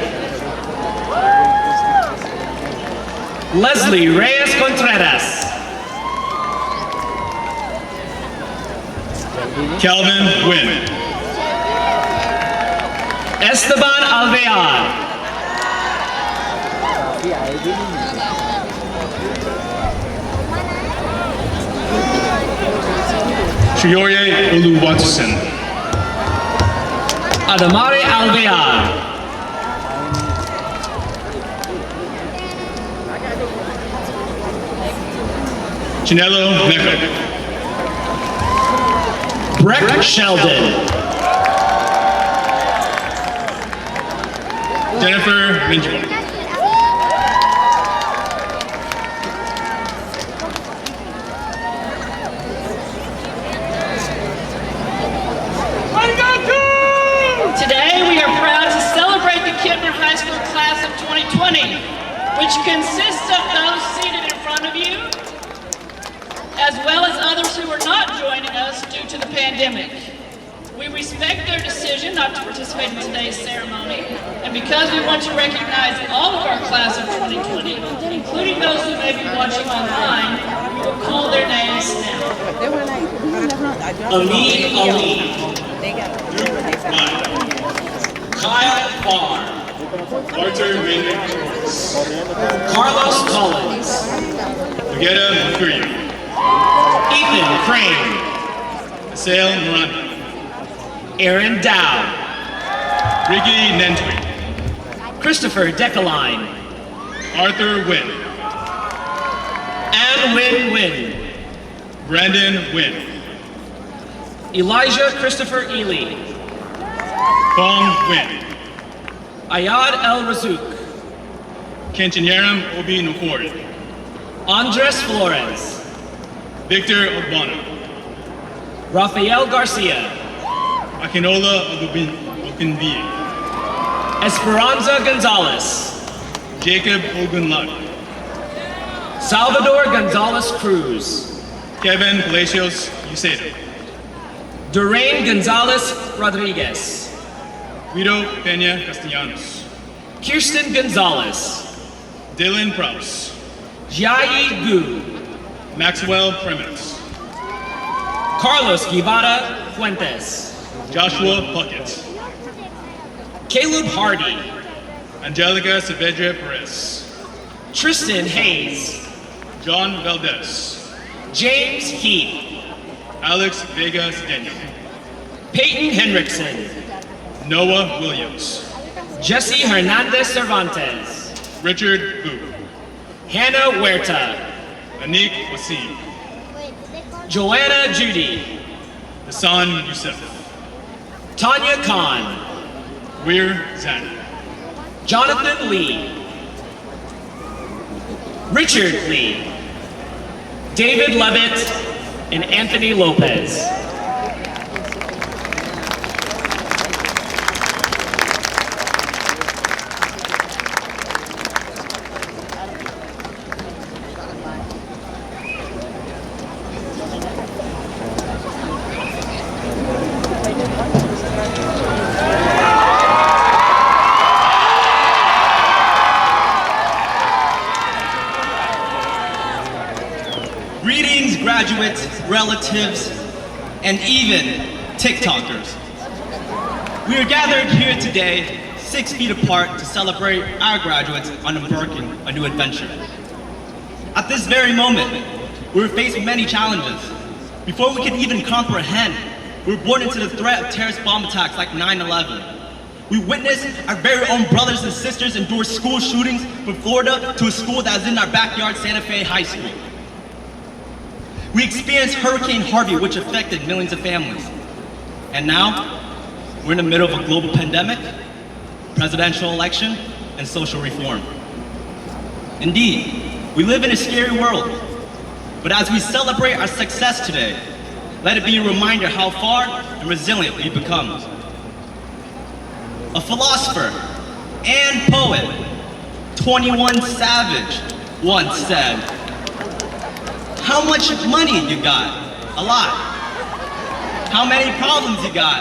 Leslie Reyes Contreras. Calvin Wynn. Esteban Alvear. Chiyoye Oluwatosin. Adamari Alvear. Chinelo Mecca. Breck Sheldon. Jennifer Minjibon. Today, we are proud to celebrate the KEMPNER High School class of 2020, which consists of those seated in front of you, as well as others who are not joining us due to the pandemic. We respect their decision not to participate in today's ceremony, and because we want to recognize all of our class of 2020, including those who may be watching online, we will call their names now. Amin Ali. Kyle Farr. Arthur Raymond. Carlos Collins. Together Mukuri. Ethan Crane. Asel Miranda. Aaron Dow. Ricky Nentwi. Christopher Decaline. Arthur Wynn. Ann Win. Brandon Wynn. Elijah Christopher Ely. Bong Wynn. Ayad El Razouk. Kentinyaram Obi Nufori. Andres Flores. Victor Obana. Rafael Garcia. Akinola Ogunbiyi. Esperanza Gonzalez. Jacob Ogunlad. Salvador Gonzalez Cruz. Kevin Palacios Uceda. Durain Gonzalez Rodriguez. Guido Peña Castellanos. Kirsten Gonzalez. Dylan Prouse. Jiayi Gu. Maxwell Primus. Carlos Guevara Fuentes. Joshua Puckett. Caleb Hardy. Angelica Saavedra Perez. Tristan Hayes. John Valdez. James Heath. Alex Vega Cedeno. Peyton Henriksen. Noah Williams. Jesse Hernandez Cervantes. Richard Boo. Hannah Huerta. Anik Wasim. Joanna Judy. Hassan Youssef. Tanya Khan. Weir Zan. Jonathan Lee. Richard Lee. David Levitt and Anthony Lopez. Greetings, graduates, relatives, and even TikTokers. We are gathered here today, 6 feet apart, to celebrate our graduates on embarking a new adventure. At this very moment, we were faced with many challenges. Before we could even comprehend, we were born into the threat of terrorist bomb attacks like 9/11. We witnessed our very own brothers and sisters endure school shootings from Florida to a school that is in our backyard, Santa Fe High School. We experienced Hurricane Harvey, which affected millions of families. And now, we're in the middle of a global pandemic, presidential election, and social reform. Indeed, we live in a scary world. But as we celebrate our success today, let it be a reminder how far and resilient we've become. A philosopher and poet, 21 Savage, once said, "How much money you got? A lot. How many problems you got?"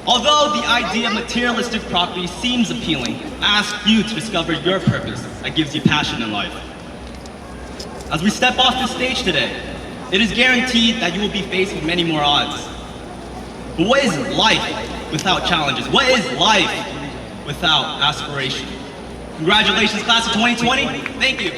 Although the idea of materialistic property seems appealing, I ask you to discover your purpose that gives you passion in life. As we step off the stage today, it is guaranteed that you will be faced with many more odds. But what is life without challenges? What is life without aspiration? Congratulations, class of 2020. Thank you.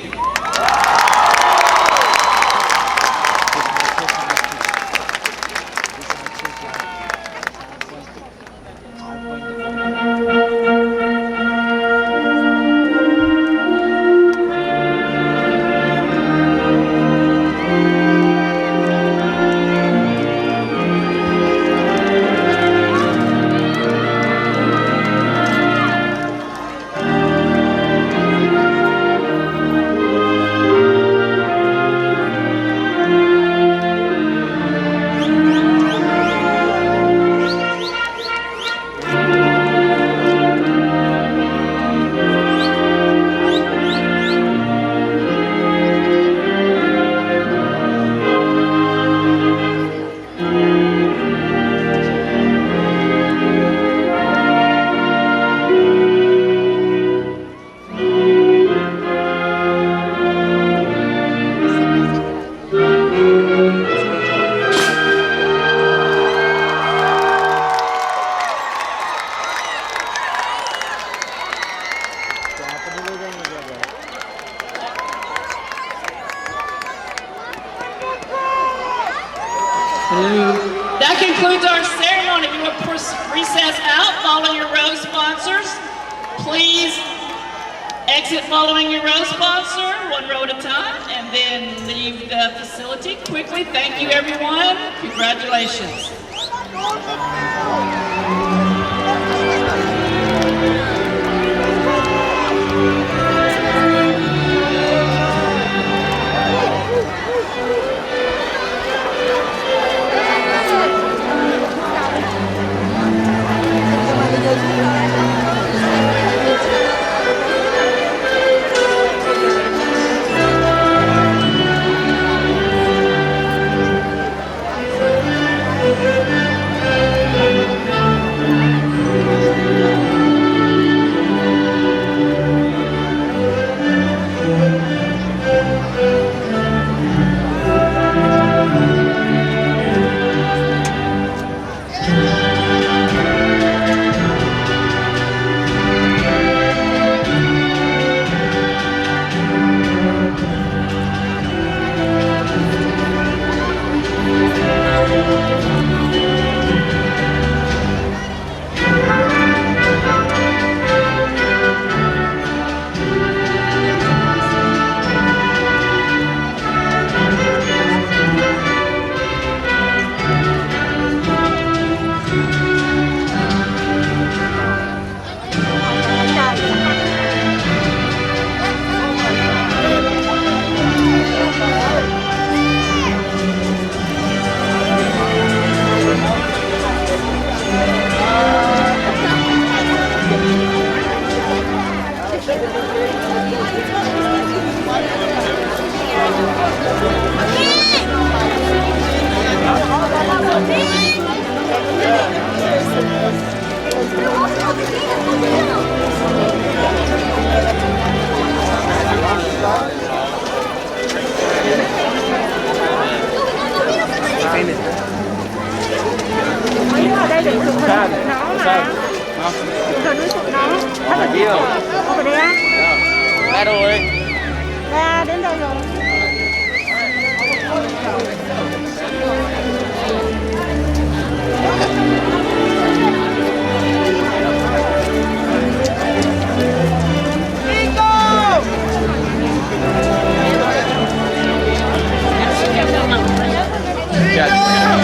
That concludes our ceremony. We will recess out, follow your row sponsors. Please exit following your row sponsor, one row at a time, and then leave the facility quickly. Thank you, everyone. Congratulations. Gotcha.